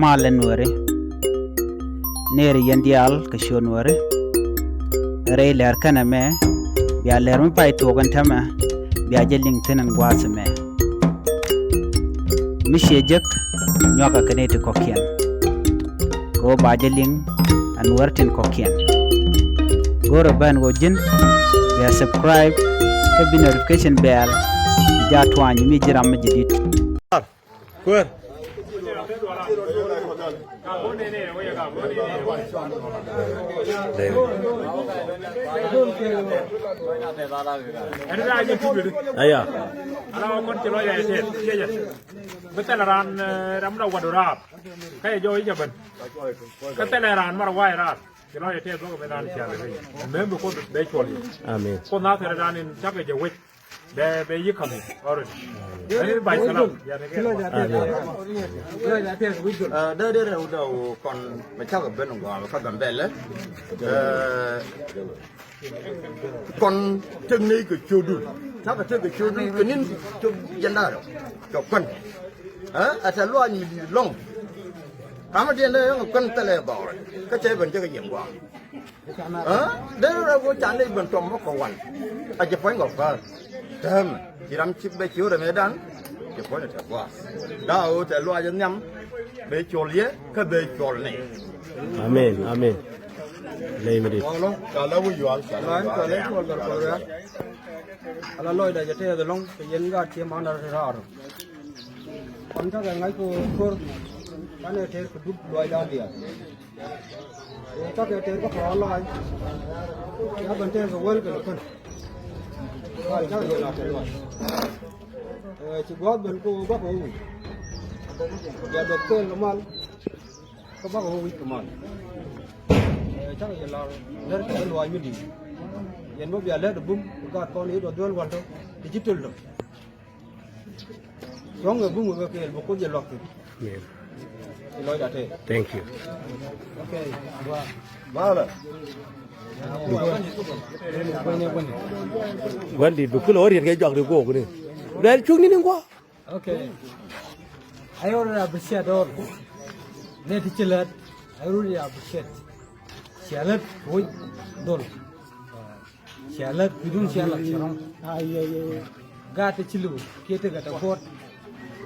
malen wore nere yandial kashon wore re ler kana me ya ler mi pai to kan tama ya jeling tenen gwasa me mi shejek nyoka kanete kokien ko ba jeling an wartin kokien goro ban go jin ya subscribe ka bi notification bell ja twani mi jiram mi jidit Kuer. Aya. Ala kon ci loy ay tet jeje be teleran ram da wadu rap kay joy jaban ka teleran mar way rap ci loy tet do be dan ci ala même ko be choli Amen. ko na tere dan in chabe je wet be yikami already ani bay salam ya ne Đây đầu còn mà chắc ở bên ngoài mà các bạn bè lên còn chân này của chú đủ chắc là chân của chú đủ cái nên chú dân đó cho quân à sẽ lo như lông tám mươi tiền đây quân ta lại bảo cái chơi vẫn chơi cái nhiệm vụ đấy là vô chán đây vẫn trồng nó còn quằn chỉ phải ngọc vào thơm chỉ làm chip bé chiếu rồi mới đắn chỉ phải là thật quá đâu sẽ lo dân nhắm bé chùa lía cái bé chùa này Amen. Amen. Lay me dit. kalau lo vui jual Lain kali kalau kalau ala loy dah jadi ada long yenga tiap mana rar. Anda kan ngai ko kor mana ter kedut loy dah dia. Kita ke ter ko kalau ai. Ya bante ko wel ke kan. Kalau jangan dia nak loy. Cikuat ben ko ba ko. Ya doktor kemal. Ko ba ko kemal. Chắc là lo lớn cái loài như đi, hiện bây giờ lớn được bung, các con ấy đồ đuôi hoàn đâu, digital rồi, có người bung người kia một con gì lọt thì loài đã thế. Thank you. Ok, bao rồi Wan dit bu ku lo riet ke jog de go ni. Dari chung ni ning kwa. ok, ayo udah bersih dor, nih dicelat, ayo udah bersih. Sialat, boy, dol. Sialat, bidun sialat, serong. Gata cilu, kita gata kot.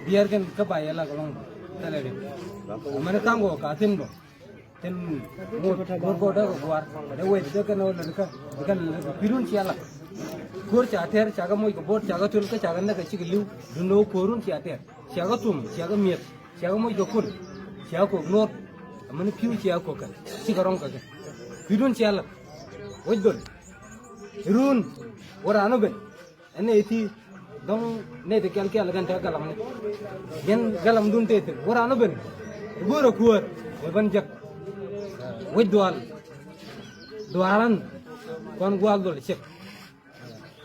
Biarkan kebaya lah kalau tak ada. Mana tanggo katin bo. Ten bor dah keluar. Ada wed dah kan orang kan bidun sialat. Kor cater, caga moi kebor, caga tul ke caga nak kecik liu. Duno korun cater. Caga tum, caga miet, caga moi dokun, caga kok not. Mana piu caga kok kan. Si korang kan. Bidun sialat, wajdol, irun, orang anu ben, ane itu, dong, ne tekel ke alagan tekel galam ne, yen galam dun te, orang anu ben, guru kuat, banjak, wajdol, duaran, kon gual dol cek,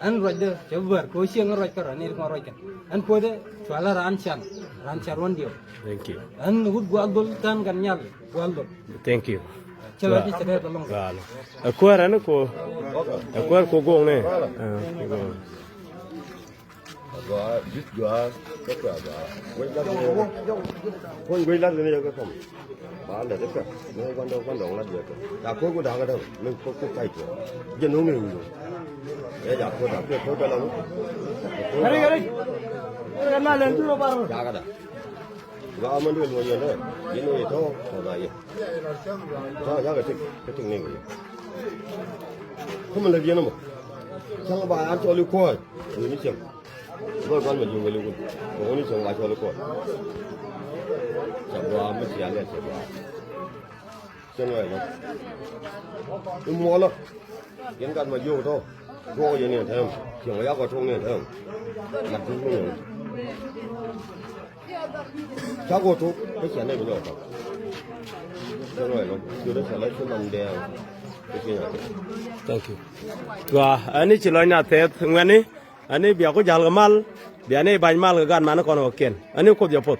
an rajda, coba, kau siang raj kar, ane kau raj kan, an kau de, jualan rancar wan dia, Thank you. an hud gual dol kan nyal, gual dol. Thank you. Chalo di cerita tolong. Vale. Kuer anu ko. Kuer ko gong ne. gõ dứt gõ tất cả quay lăn lên cái phòng bán là tất cả nó quan trọng là việc đã có của đảng cái đâu mình có cái chỗ dân nó mình để đặt của đảng cái cho lâu cái này lên chưa bao giá cái đó gõ mình đưa luôn rồi cái này thôi hồi này cho giá cái thing này không mình làm gì nữa mà chẳng bà ăn cho lưu coi rồi mới chừng rồi con mình dùng cái lưu coi còn đi chừng bà cho lưu coi chẳng qua mới chỉ ăn này chẳng qua chân này nó mua lắm kiến căn mà vô thôi vô gì này thấy không chừng giá có thùng này thấy không mặt thùng này cháu có thuốc cái chén này bây giờ không chân này nó chưa được lấy cái lòng đèo Thank you. Wah, ani ciloi na tet ngani, ani biar ko jal gamal, biar ni banyak mal gan mana kono ken, ani ko dia pot.